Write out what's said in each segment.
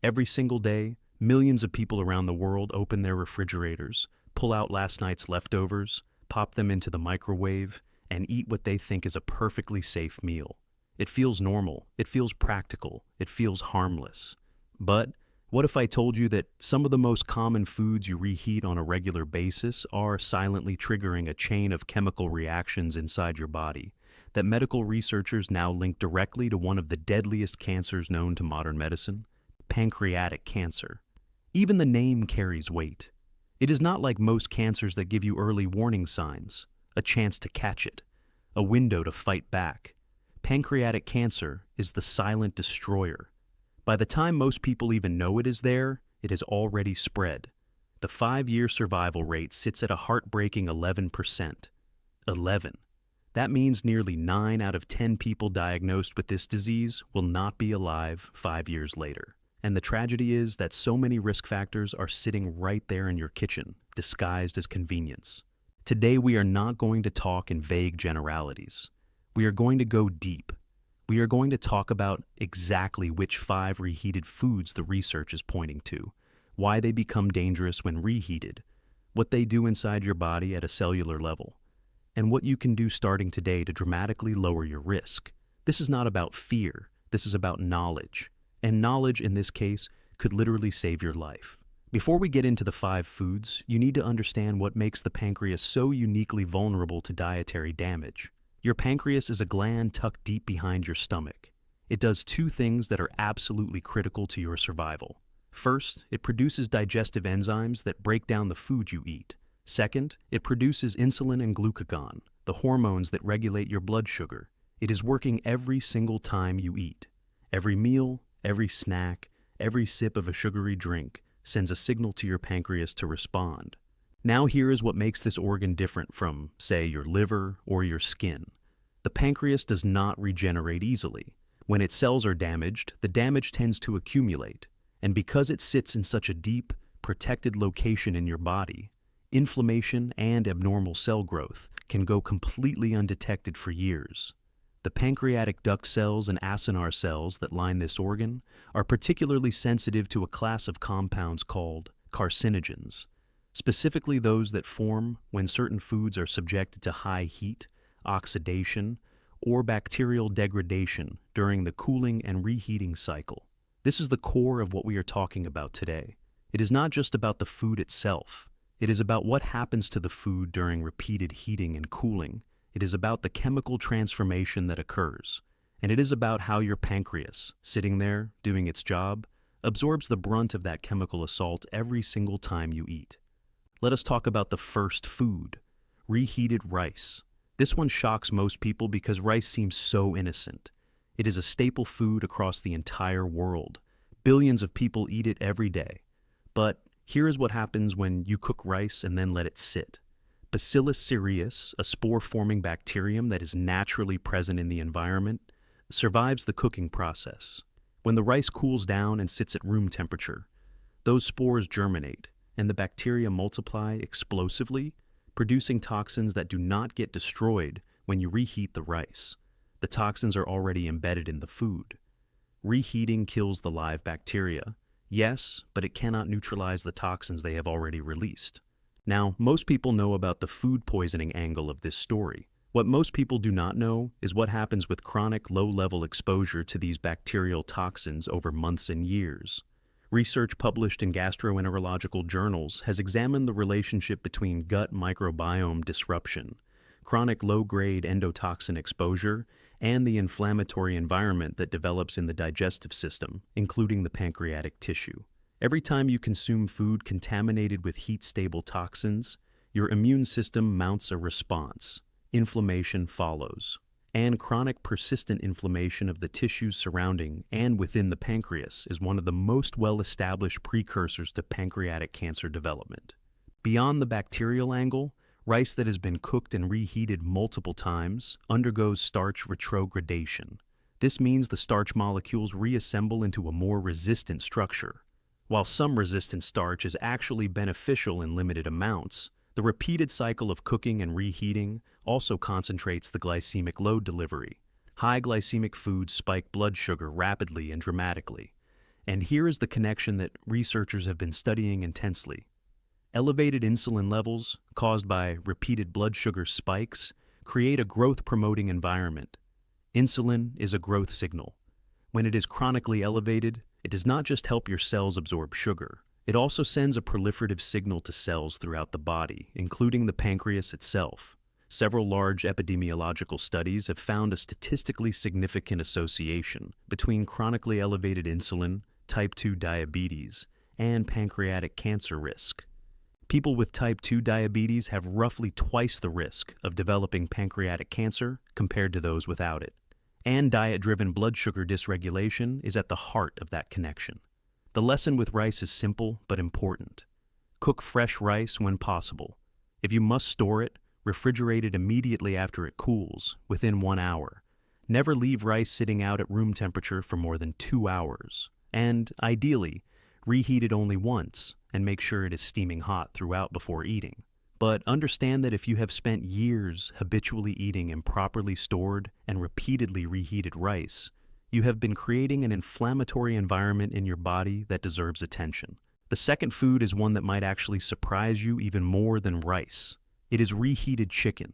Every single day, millions of people around the world open their refrigerators, pull out last night's leftovers, pop them into the microwave, and eat what they think is a perfectly safe meal. It feels normal, it feels practical, it feels harmless. But what if I told you that some of the most common foods you reheat on a regular basis are silently triggering a chain of chemical reactions inside your body that medical researchers now link directly to one of the deadliest cancers known to modern medicine? Pancreatic cancer. Even the name carries weight. It is not like most cancers that give you early warning signs, a chance to catch it, a window to fight back. Pancreatic cancer is the silent destroyer. By the time most people even know it is there, it has already spread. The 5-year survival rate sits at a heartbreaking 11%. 11. That means nearly 9 out of 10 people diagnosed with this disease will not be alive 5 years later. And the tragedy is that so many risk factors are sitting right there in your kitchen, disguised as convenience. Today we are not going to talk in vague generalities. We are going to go deep. We are going to talk about exactly which 5 reheated foods the research is pointing to, why they become dangerous when reheated, what they do inside your body at a cellular level, and what you can do starting today to dramatically lower your risk. This is not about fear, this is about knowledge. And knowledge, in this case, could literally save your life. Before we get into the 5 foods, you need to understand what makes the pancreas so uniquely vulnerable to dietary damage. Your pancreas is a gland tucked deep behind your stomach. It does 2 things that are absolutely critical to your survival. First, it produces digestive enzymes that break down the food you eat. Second, it produces insulin and glucagon, the hormones that regulate your blood sugar. It is working every single time you eat. Every meal, every snack, every sip of a sugary drink sends a signal to your pancreas to respond. Now here is what makes this organ different from, say, your liver or your skin. The pancreas does not regenerate easily. When its cells are damaged, the damage tends to accumulate. And because it sits in such a deep, protected location in your body, inflammation and abnormal cell growth can go completely undetected for years. The pancreatic duct cells and acinar cells that line this organ are particularly sensitive to a class of compounds called carcinogens, specifically those that form when certain foods are subjected to high heat, oxidation, or bacterial degradation during the cooling and reheating cycle. This is the core of what we are talking about today. It is not just about the food itself. It is about what happens to the food during repeated heating and cooling. It is about the chemical transformation that occurs, and it is about how your pancreas, sitting there, doing its job, absorbs the brunt of that chemical assault every single time you eat. Let us talk about the first food, reheated rice. This one shocks most people because rice seems so innocent. It is a staple food across the entire world. Billions of people eat it every day. But here is what happens when you cook rice and then let it sit. Bacillus cereus, a spore-forming bacterium that is naturally present in the environment, survives the cooking process. When the rice cools down and sits at room temperature, those spores germinate, and the bacteria multiply explosively, producing toxins that do not get destroyed when you reheat the rice. The toxins are already embedded in the food. Reheating kills the live bacteria, yes, but it cannot neutralize the toxins they have already released. Now, most people know about the food poisoning angle of this story. What most people do not know is what happens with chronic low-level exposure to these bacterial toxins over months and years. Research published in gastroenterological journals has examined the relationship between gut microbiome disruption, chronic low-grade endotoxin exposure, and the inflammatory environment that develops in the digestive system, including the pancreatic tissue. Every time you consume food contaminated with heat-stable toxins, your immune system mounts a response. Inflammation follows. And chronic persistent inflammation of the tissues surrounding and within the pancreas is one of the most well-established precursors to pancreatic cancer development. Beyond the bacterial angle, rice that has been cooked and reheated multiple times undergoes starch retrogradation. This means the starch molecules reassemble into a more resistant structure. While some resistant starch is actually beneficial in limited amounts, the repeated cycle of cooking and reheating also concentrates the glycemic load delivery. High glycemic foods spike blood sugar rapidly and dramatically, And here is the connection that researchers have been studying intensely. Elevated insulin levels, caused by repeated blood sugar spikes, create a growth-promoting environment. Insulin is a growth signal. When it is chronically elevated, it does not just help your cells absorb sugar, it also sends a proliferative signal to cells throughout the body, including the pancreas itself. Several large epidemiological studies have found a statistically significant association between chronically elevated insulin, type 2 diabetes, and pancreatic cancer risk. People with type 2 diabetes have roughly twice the risk of developing pancreatic cancer compared to those without it. And diet-driven blood sugar dysregulation is at the heart of that connection. The lesson with rice is simple but important. Cook fresh rice when possible. If you must store it, refrigerate it immediately after it cools, within 1 hour. Never leave rice sitting out at room temperature for more than 2 hours. And, ideally, reheat it only once and make sure it is steaming hot throughout before eating. But understand that if you have spent years habitually eating improperly stored and repeatedly reheated rice, you have been creating an inflammatory environment in your body that deserves attention. The second food is one that might actually surprise you even more than rice. It is reheated chicken.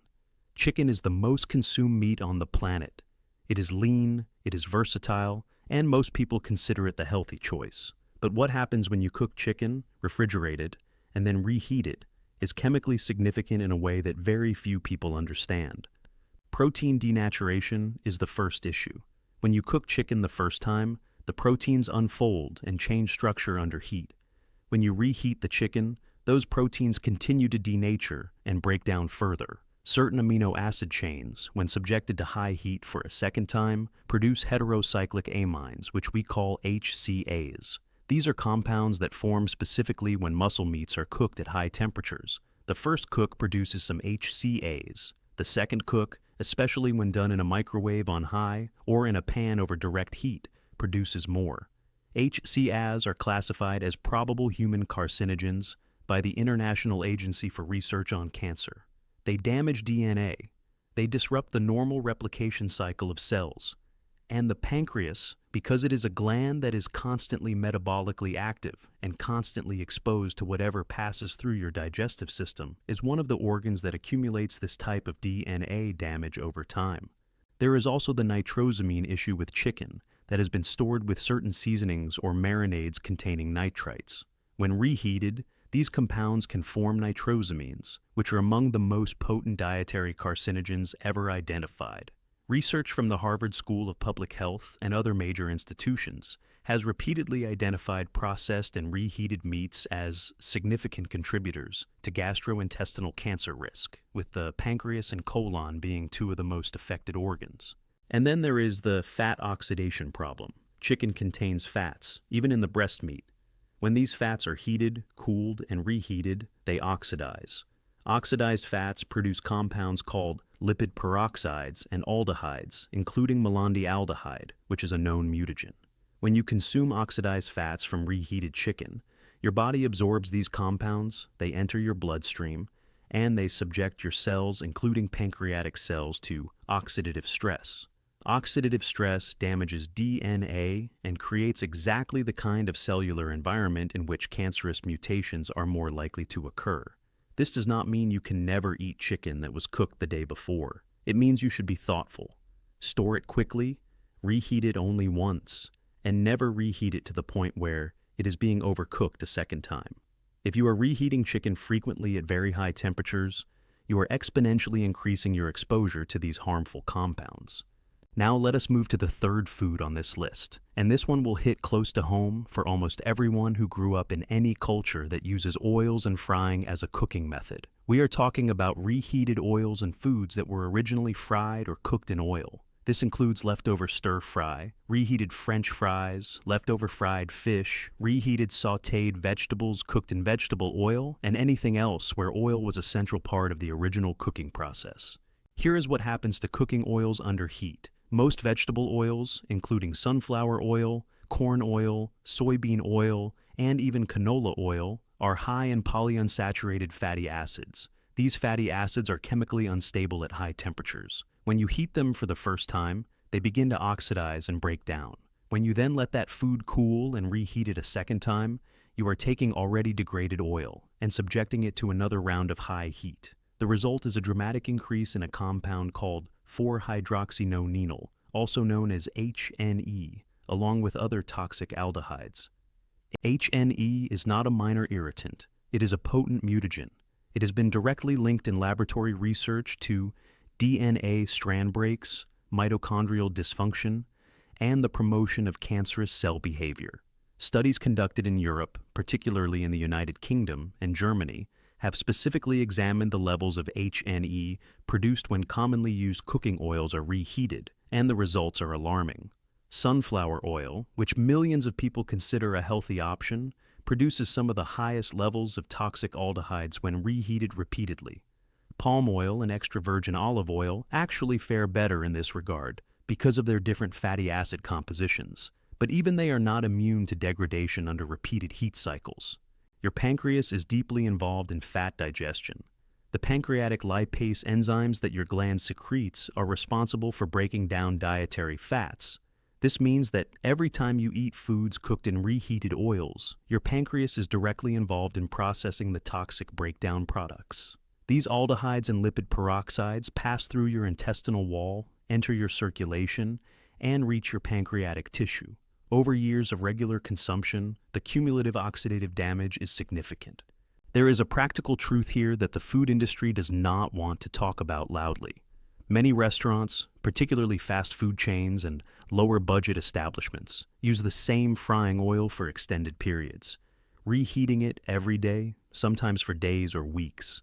Chicken is the most consumed meat on the planet. It is lean, it is versatile, and most people consider it the healthy choice. But what happens when you cook chicken, refrigerate it, and then reheat it is chemically significant in a way that very few people understand. Protein denaturation is the first issue. When you cook chicken the first time, the proteins unfold and change structure under heat. When you reheat the chicken, those proteins continue to denature and break down further. Certain amino acid chains, when subjected to high heat for a second time, produce heterocyclic amines, which we call HCAs. These are compounds that form specifically when muscle meats are cooked at high temperatures. The first cook produces some HCAs. The second cook, especially when done in a microwave on high or in a pan over direct heat, produces more. HCAs are classified as probable human carcinogens by the International Agency for Research on Cancer. They damage DNA. They disrupt the normal replication cycle of cells. And the pancreas, because it is a gland that is constantly metabolically active and constantly exposed to whatever passes through your digestive system, is one of the organs that accumulates this type of DNA damage over time. There is also the nitrosamine issue with chicken that has been stored with certain seasonings or marinades containing nitrites. When reheated, these compounds can form nitrosamines, which are among the most potent dietary carcinogens ever identified. Research from the Harvard School of Public Health and other major institutions has repeatedly identified processed and reheated meats as significant contributors to gastrointestinal cancer risk, with the pancreas and colon being two of the most affected organs. And then there is the fat oxidation problem. Chicken contains fats, even in the breast meat. When these fats are heated, cooled, and reheated, they oxidize. Oxidized fats produce compounds called lipid peroxides and aldehydes, including malondialdehyde, which is a known mutagen. When you consume oxidized fats from reheated chicken, your body absorbs these compounds, they enter your bloodstream, and they subject your cells, including pancreatic cells, to oxidative stress. Oxidative stress damages DNA and creates exactly the kind of cellular environment in which cancerous mutations are more likely to occur. This does not mean you can never eat chicken that was cooked the day before. It means you should be thoughtful. Store it quickly, reheat it only once, and never reheat it to the point where it is being overcooked a second time. If you are reheating chicken frequently at very high temperatures, you are exponentially increasing your exposure to these harmful compounds. Now let us move to the third food on this list, and this one will hit close to home for almost everyone who grew up in any culture that uses oils and frying as a cooking method. We are talking about reheated oils and foods that were originally fried or cooked in oil. This includes leftover stir-fry, reheated French fries, leftover fried fish, reheated sautéed vegetables cooked in vegetable oil, and anything else where oil was a central part of the original cooking process. Here is what happens to cooking oils under heat. Most vegetable oils, including sunflower oil, corn oil, soybean oil, and even canola oil, are high in polyunsaturated fatty acids. These fatty acids are chemically unstable at high temperatures. When you heat them for the first time, they begin to oxidize and break down. When you then let that food cool and reheat it a second time, you are taking already degraded oil and subjecting it to another round of high heat. The result is a dramatic increase in a compound called 4-hydroxynonenal, also known as HNE, along with other toxic aldehydes. HNE is not a minor irritant. It is a potent mutagen. It has been directly linked in laboratory research to DNA strand breaks, mitochondrial dysfunction, and the promotion of cancerous cell behavior. Studies conducted in Europe, particularly in the United Kingdom and Germany, have specifically examined the levels of HNE produced when commonly used cooking oils are reheated, and the results are alarming. Sunflower oil, which millions of people consider a healthy option, produces some of the highest levels of toxic aldehydes when reheated repeatedly. Palm oil and extra virgin olive oil actually fare better in this regard because of their different fatty acid compositions, but even they are not immune to degradation under repeated heat cycles. Your pancreas is deeply involved in fat digestion. The pancreatic lipase enzymes that your gland secretes are responsible for breaking down dietary fats. This means that every time you eat foods cooked in reheated oils, your pancreas is directly involved in processing the toxic breakdown products. These aldehydes and lipid peroxides pass through your intestinal wall, enter your circulation, and reach your pancreatic tissue. Over years of regular consumption, the cumulative oxidative damage is significant. There is a practical truth here that the food industry does not want to talk about loudly. Many restaurants, particularly fast food chains and lower-budget establishments, use the same frying oil for extended periods, reheating it every day, sometimes for days or weeks.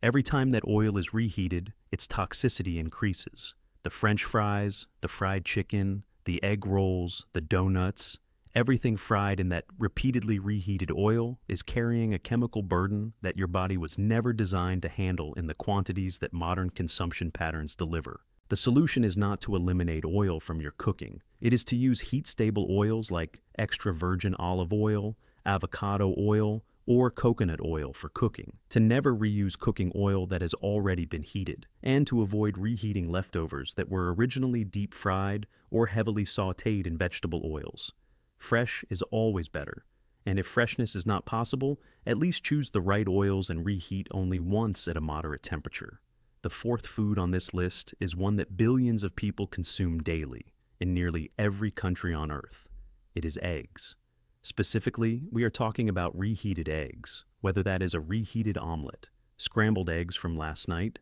Every time that oil is reheated, its toxicity increases. The French fries, the fried chicken, the egg rolls, the donuts, everything fried in that repeatedly reheated oil is carrying a chemical burden that your body was never designed to handle in the quantities that modern consumption patterns deliver. The solution is not to eliminate oil from your cooking. It is to use heat-stable oils like extra virgin olive oil, avocado oil, or coconut oil for cooking, to never reuse cooking oil that has already been heated, and to avoid reheating leftovers that were originally deep-fried or heavily sautéed in vegetable oils. Fresh is always better, and if freshness is not possible, at least choose the right oils and reheat only once at a moderate temperature. The fourth food on this list is one that billions of people consume daily in nearly every country on Earth. It is eggs. Specifically, we are talking about reheated eggs, whether that is a reheated omelet, scrambled eggs from last night,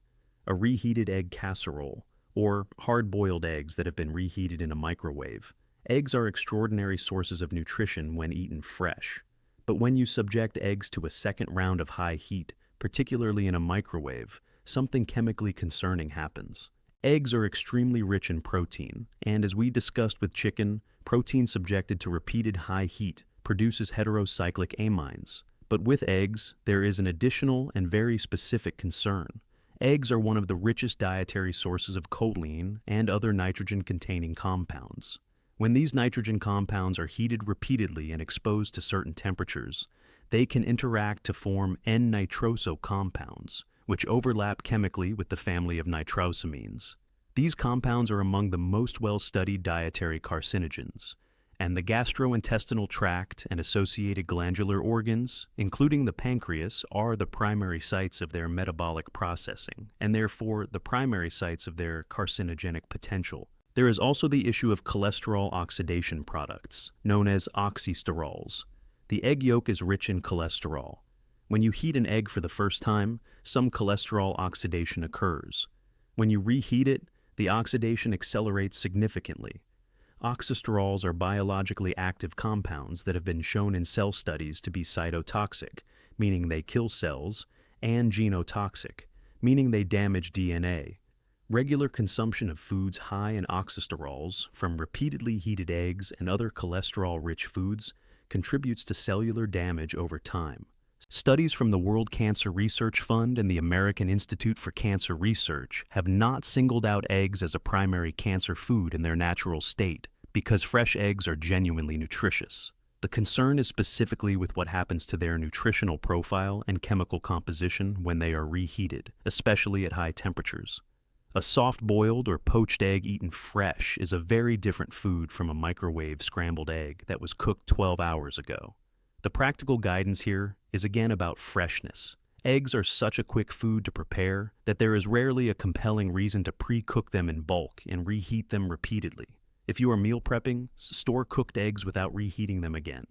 a reheated egg casserole, or hard-boiled eggs that have been reheated in a microwave. Eggs are extraordinary sources of nutrition when eaten fresh, but when you subject eggs to a second round of high heat, particularly in a microwave, something chemically concerning happens. Eggs are extremely rich in protein, and as we discussed with chicken, protein subjected to repeated high heat produces heterocyclic amines. But with eggs, there is an additional and very specific concern. Eggs are one of the richest dietary sources of choline and other nitrogen-containing compounds. When these nitrogen compounds are heated repeatedly and exposed to certain temperatures, they can interact to form N-nitroso compounds, which overlap chemically with the family of nitrosamines. These compounds are among the most well-studied dietary carcinogens, and the gastrointestinal tract and associated glandular organs, including the pancreas, are the primary sites of their metabolic processing, and therefore the primary sites of their carcinogenic potential. There is also the issue of cholesterol oxidation products, known as oxysterols. The egg yolk is rich in cholesterol. When you heat an egg for the first time, some cholesterol oxidation occurs. When you reheat it, the oxidation accelerates significantly. Oxysterols are biologically active compounds that have been shown in cell studies to be cytotoxic, meaning they kill cells, and genotoxic, meaning they damage DNA. Regular consumption of foods high in oxysterols, from repeatedly heated eggs and other cholesterol-rich foods, contributes to cellular damage over time. Studies from the World Cancer Research Fund and the American Institute for Cancer Research have not singled out eggs as a primary cancer food in their natural state because fresh eggs are genuinely nutritious. The concern is specifically with what happens to their nutritional profile and chemical composition when they are reheated, especially at high temperatures. A soft-boiled or poached egg eaten fresh is a very different food from a microwave scrambled egg that was cooked 12 hours ago. The practical guidance here is again about freshness. Eggs are such a quick food to prepare that there is rarely a compelling reason to pre-cook them in bulk and reheat them repeatedly. If you are meal prepping, store cooked eggs without reheating them again.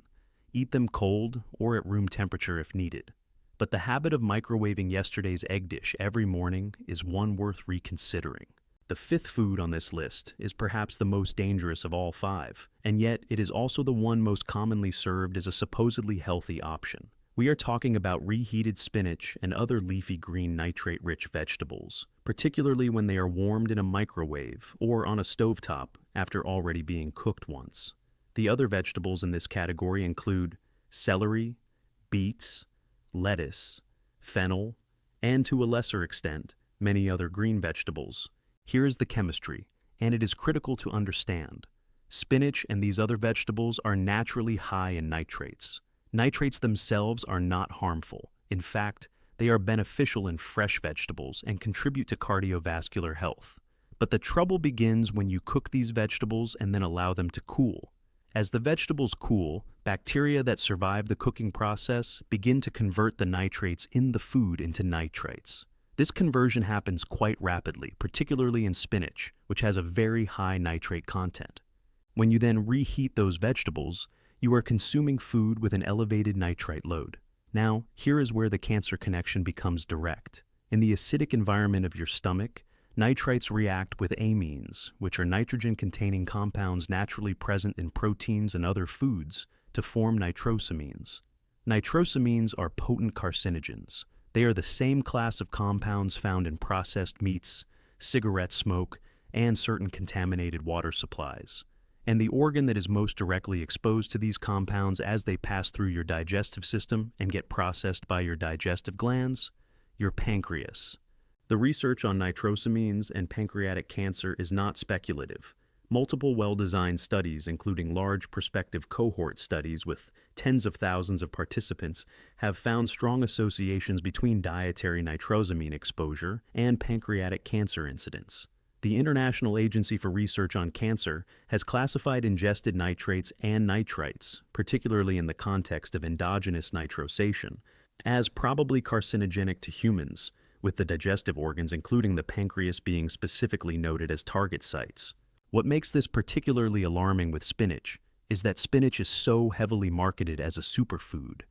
Eat them cold or at room temperature if needed. But the habit of microwaving yesterday's egg dish every morning is one worth reconsidering. The fifth food on this list is perhaps the most dangerous of all five, and yet it is also the one most commonly served as a supposedly healthy option. We are talking about reheated spinach and other leafy green nitrate-rich vegetables, particularly when they are warmed in a microwave or on a stovetop after already being cooked once. The other vegetables in this category include celery, beets, lettuce, fennel, and to a lesser extent, many other green vegetables. Here is the chemistry, and it is critical to understand. Spinach and these other vegetables are naturally high in nitrates. Nitrates themselves are not harmful. In fact, they are beneficial in fresh vegetables and contribute to cardiovascular health. But the trouble begins when you cook these vegetables and then allow them to cool. As the vegetables cool, bacteria that survive the cooking process begin to convert the nitrates in the food into nitrites. This conversion happens quite rapidly, particularly in spinach, which has a very high nitrate content. When you then reheat those vegetables, you are consuming food with an elevated nitrite load. Now, here is where the cancer connection becomes direct. In the acidic environment of your stomach, nitrites react with amines, which are nitrogen-containing compounds naturally present in proteins and other foods, to form nitrosamines. Nitrosamines are potent carcinogens. They are the same class of compounds found in processed meats, cigarette smoke, and certain contaminated water supplies. And the organ that is most directly exposed to these compounds as they pass through your digestive system and get processed by your digestive glands? Your pancreas. The research on nitrosamines and pancreatic cancer is not speculative. Multiple well-designed studies, including large prospective cohort studies with tens of thousands of participants, have found strong associations between dietary nitrosamine exposure and pancreatic cancer incidence. The International Agency for Research on Cancer has classified ingested nitrates and nitrites, particularly in the context of endogenous nitrosation, as probably carcinogenic to humans, with the digestive organs, including the pancreas, being specifically noted as target sites. What makes this particularly alarming with spinach is that spinach is so heavily marketed as a superfood,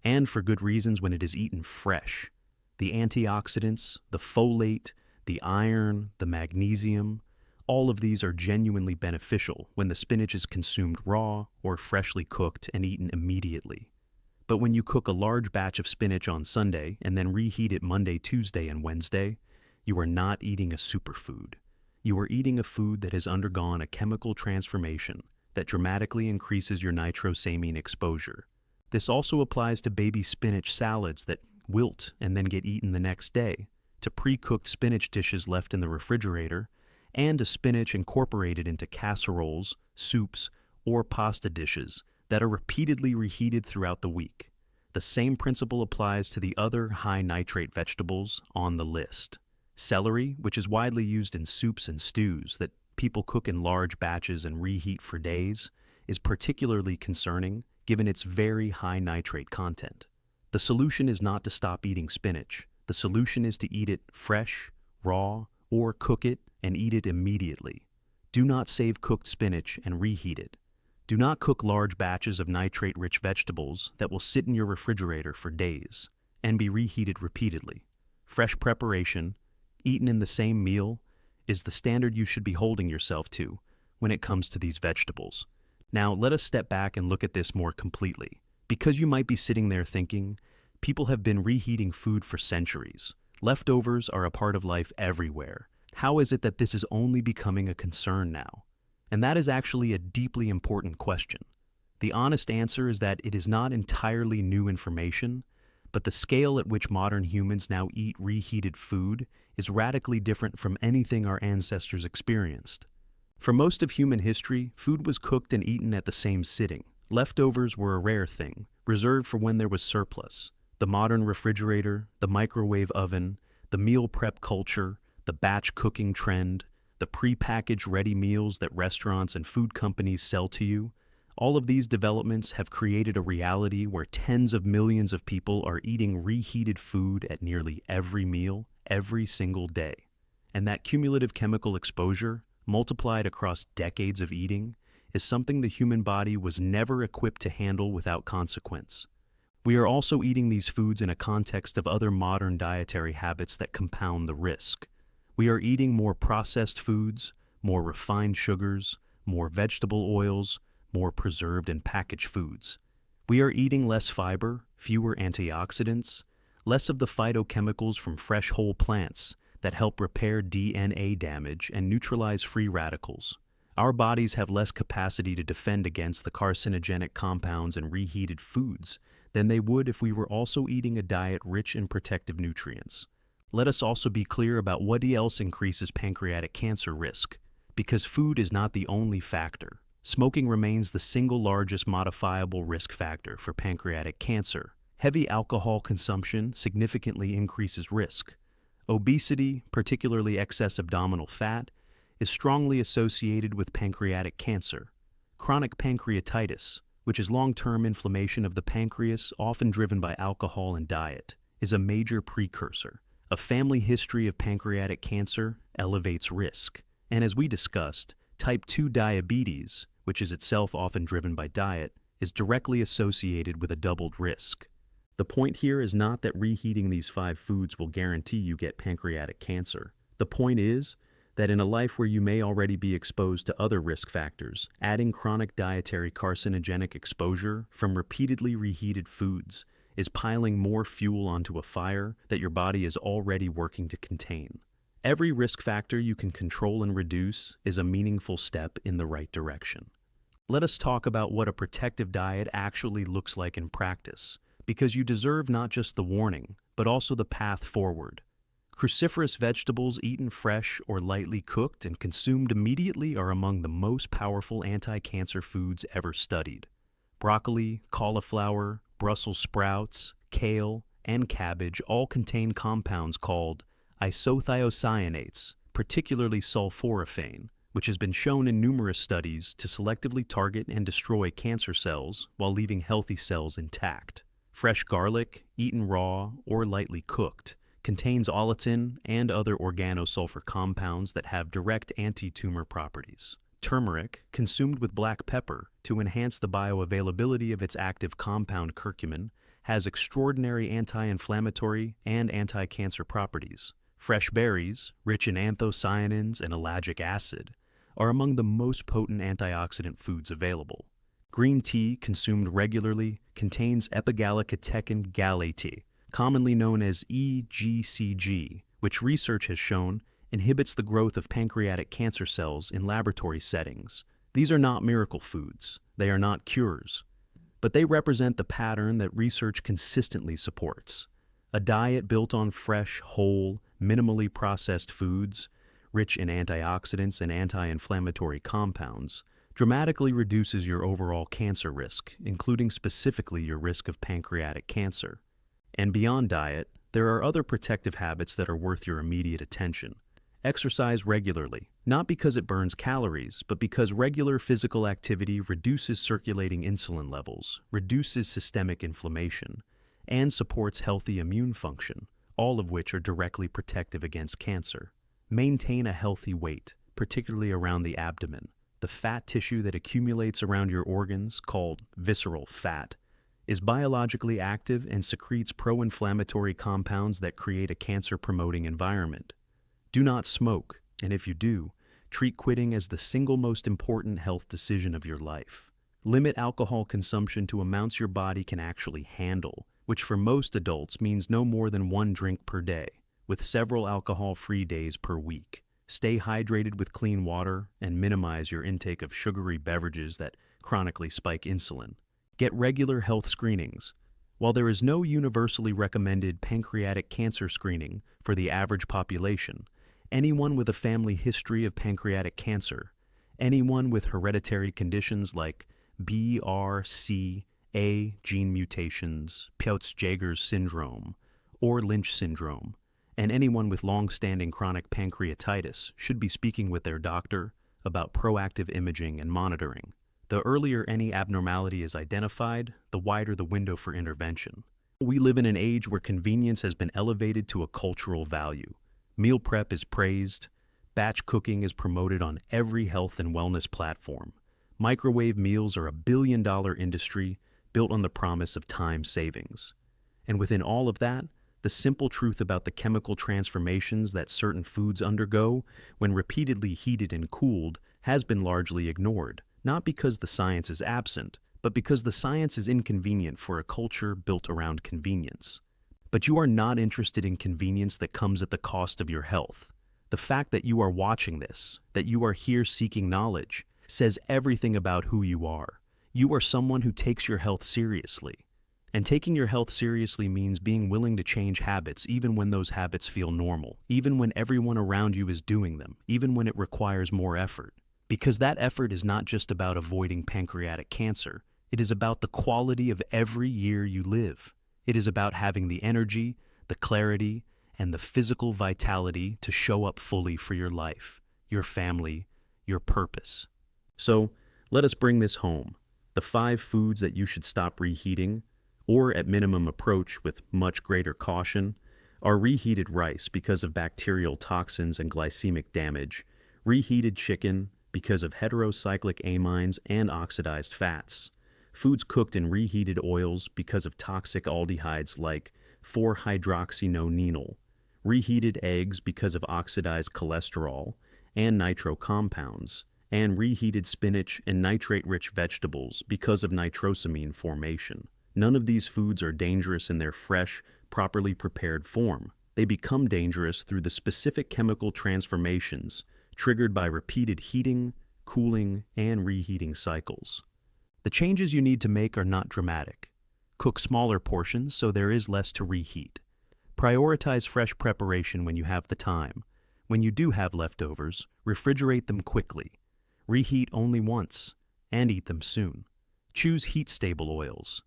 and for good reasons when it is eaten fresh. The antioxidants, the folate, the iron, the magnesium, all of these are genuinely beneficial when the spinach is consumed raw or freshly cooked and eaten immediately. But when you cook a large batch of spinach on Sunday and then reheat it Monday, Tuesday, and Wednesday, you are not eating a superfood. You are eating a food that has undergone a chemical transformation that dramatically increases your nitrosamine exposure. This also applies to baby spinach salads that wilt and then get eaten the next day, to pre-cooked spinach dishes left in the refrigerator, and to spinach incorporated into casseroles, soups, or pasta dishes that are repeatedly reheated throughout the week. The same principle applies to the other high nitrate vegetables on the list. Celery, which is widely used in soups and stews that people cook in large batches and reheat for days, is particularly concerning given its very high nitrate content. The solution is not to stop eating spinach. The solution is to eat it fresh, raw, or cook it and eat it immediately. Do not save cooked spinach and reheat it. Do not cook large batches of nitrate-rich vegetables that will sit in your refrigerator for days and be reheated repeatedly. Fresh preparation, eaten in the same meal, is the standard you should be holding yourself to when it comes to these vegetables. Now, let us step back and look at this more completely. Because you might be sitting there thinking, people have been reheating food for centuries. Leftovers are a part of life everywhere. How is it that this is only becoming a concern now? And that is actually a deeply important question. The honest answer is that it is not entirely new information, but the scale at which modern humans now eat reheated food is radically different from anything our ancestors experienced. For most of human history, food was cooked and eaten at the same sitting. Leftovers were a rare thing, reserved for when there was surplus. The modern refrigerator, the microwave oven, the meal prep culture, the batch cooking trend, the pre-packaged ready meals that restaurants and food companies sell to you, all of these developments have created a reality where tens of millions of people are eating reheated food at nearly every meal, every single day. And that cumulative chemical exposure, multiplied across decades of eating, is something the human body was never equipped to handle without consequence. We are also eating these foods in a context of other modern dietary habits that compound the risk. We are eating more processed foods, more refined sugars, more vegetable oils, more preserved and packaged foods. We are eating less fiber, fewer antioxidants, less of the phytochemicals from fresh whole plants that help repair DNA damage and neutralize free radicals. Our bodies have less capacity to defend against the carcinogenic compounds in reheated foods than they would if we were also eating a diet rich in protective nutrients. Let us also be clear about what else increases pancreatic cancer risk, because food is not the only factor. Smoking remains the single largest modifiable risk factor for pancreatic cancer. Heavy alcohol consumption significantly increases risk. Obesity, particularly excess abdominal fat, is strongly associated with pancreatic cancer. Chronic pancreatitis, which is long-term inflammation of the pancreas, often driven by alcohol and diet, is a major precursor. A family history of pancreatic cancer elevates risk. And as we discussed, type 2 diabetes, which is itself often driven by diet, is directly associated with a doubled risk. The point here is not that reheating these 5 foods will guarantee you get pancreatic cancer. The point is that in a life where you may already be exposed to other risk factors, adding chronic dietary carcinogenic exposure from repeatedly reheated foods is piling more fuel onto a fire that your body is already working to contain. Every risk factor you can control and reduce is a meaningful step in the right direction. Let us talk about what a protective diet actually looks like in practice, because you deserve not just the warning, but also the path forward. Cruciferous vegetables eaten fresh or lightly cooked and consumed immediately are among the most powerful anti-cancer foods ever studied. Broccoli, cauliflower, Brussels sprouts, kale, and cabbage all contain compounds called isothiocyanates, particularly sulforaphane, which has been shown in numerous studies to selectively target and destroy cancer cells while leaving healthy cells intact. Fresh garlic, eaten raw or lightly cooked, contains allicin and other organosulfur compounds that have direct anti-tumor properties. Turmeric, consumed with black pepper to enhance the bioavailability of its active compound curcumin, has extraordinary anti-inflammatory and anti-cancer properties. Fresh berries, rich in anthocyanins and ellagic acid, are among the most potent antioxidant foods available. Green tea, consumed regularly, contains epigallocatechin gallate, commonly known as EGCG, which research has shown inhibits the growth of pancreatic cancer cells in laboratory settings. These are not miracle foods. They are not cures. But they represent the pattern that research consistently supports. A diet built on fresh, whole, minimally processed foods, rich in antioxidants and anti-inflammatory compounds, dramatically reduces your overall cancer risk, including specifically your risk of pancreatic cancer. And beyond diet, there are other protective habits that are worth your immediate attention. Exercise regularly, not because it burns calories, but because regular physical activity reduces circulating insulin levels, reduces systemic inflammation, and supports healthy immune function, all of which are directly protective against cancer. Maintain a healthy weight, particularly around the abdomen. The fat tissue that accumulates around your organs, called visceral fat, is biologically active and secretes pro-inflammatory compounds that create a cancer-promoting environment. Do not smoke, and if you do, treat quitting as the single most important health decision of your life. Limit alcohol consumption to amounts your body can actually handle, which for most adults means no more than 1 drink per day, with several alcohol-free days per week. Stay hydrated with clean water and minimize your intake of sugary beverages that chronically spike insulin. Get regular health screenings. While there is no universally recommended pancreatic cancer screening for the average population, anyone with a family history of pancreatic cancer, anyone with hereditary conditions like BRCA gene mutations, Peutz-Jeghers syndrome, or Lynch syndrome, And anyone with long-standing chronic pancreatitis should be speaking with their doctor about proactive imaging and monitoring. The earlier any abnormality is identified, the wider the window for intervention. We live in an age where convenience has been elevated to a cultural value. Meal prep is praised, batch cooking is promoted on every health and wellness platform. Microwave meals are a billion-dollar industry built on the promise of time savings. And within all of that, the simple truth about the chemical transformations that certain foods undergo when repeatedly heated and cooled has been largely ignored, not because the science is absent, but because the science is inconvenient for a culture built around convenience. But you are not interested in convenience that comes at the cost of your health. The fact that you are watching this, that you are here seeking knowledge, says everything about who you are. You are someone who takes your health seriously. And taking your health seriously means being willing to change habits even when those habits feel normal, even when everyone around you is doing them, even when it requires more effort. Because that effort is not just about avoiding pancreatic cancer, it is about the quality of every year you live. It is about having the energy, the clarity, and the physical vitality to show up fully for your life, your family, your purpose. So, let us bring this home. The 5 foods that you should stop reheating, or at minimum approach with much greater caution, are reheated rice because of bacterial toxins and glycemic damage, reheated chicken because of heterocyclic amines and oxidized fats, foods cooked in reheated oils because of toxic aldehydes like 4-hydroxynonenal, reheated eggs because of oxidized cholesterol and nitro compounds, and reheated spinach and nitrate-rich vegetables because of nitrosamine formation. None of these foods are dangerous in their fresh, properly prepared form. They become dangerous through the specific chemical transformations triggered by repeated heating, cooling, and reheating cycles. The changes you need to make are not dramatic. Cook smaller portions so there is less to reheat. Prioritize fresh preparation when you have the time. When you do have leftovers, refrigerate them quickly. Reheat only once, and eat them soon. Choose heat-stable oils.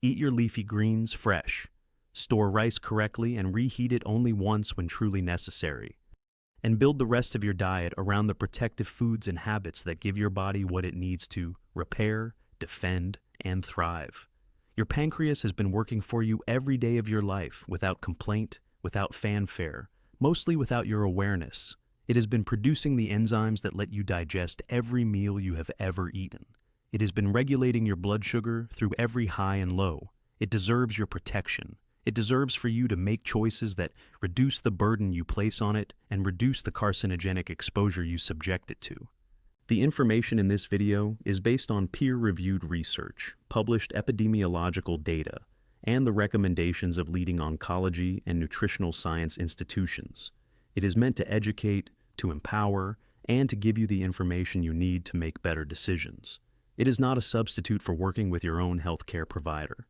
Eat your leafy greens fresh. Store rice correctly and reheat it only once when truly necessary. And build the rest of your diet around the protective foods and habits that give your body what it needs to repair, defend, and thrive. Your pancreas has been working for you every day of your life without complaint, without fanfare, mostly without your awareness. It has been producing the enzymes that let you digest every meal you have ever eaten. It has been regulating your blood sugar through every high and low. It deserves your protection. It deserves for you to make choices that reduce the burden you place on it and reduce the carcinogenic exposure you subject it to. The information in this video is based on peer-reviewed research, published epidemiological data, and the recommendations of leading oncology and nutritional science institutions. It is meant to educate, to empower, and to give you the information you need to make better decisions. It is not a substitute for working with your own healthcare provider.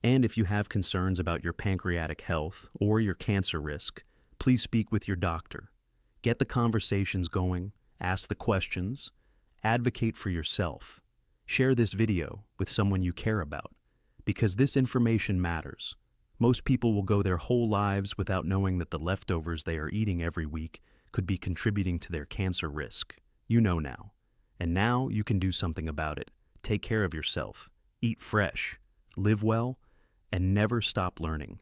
And if you have concerns about your pancreatic health or your cancer risk, please speak with your doctor. Get the conversations going, ask the questions, advocate for yourself. Share this video with someone you care about, because this information matters. Most people will go their whole lives without knowing that the leftovers they are eating every week could be contributing to their cancer risk. You know now. And now you can do something about it. Take care of yourself. Eat fresh. Live well. And never stop learning.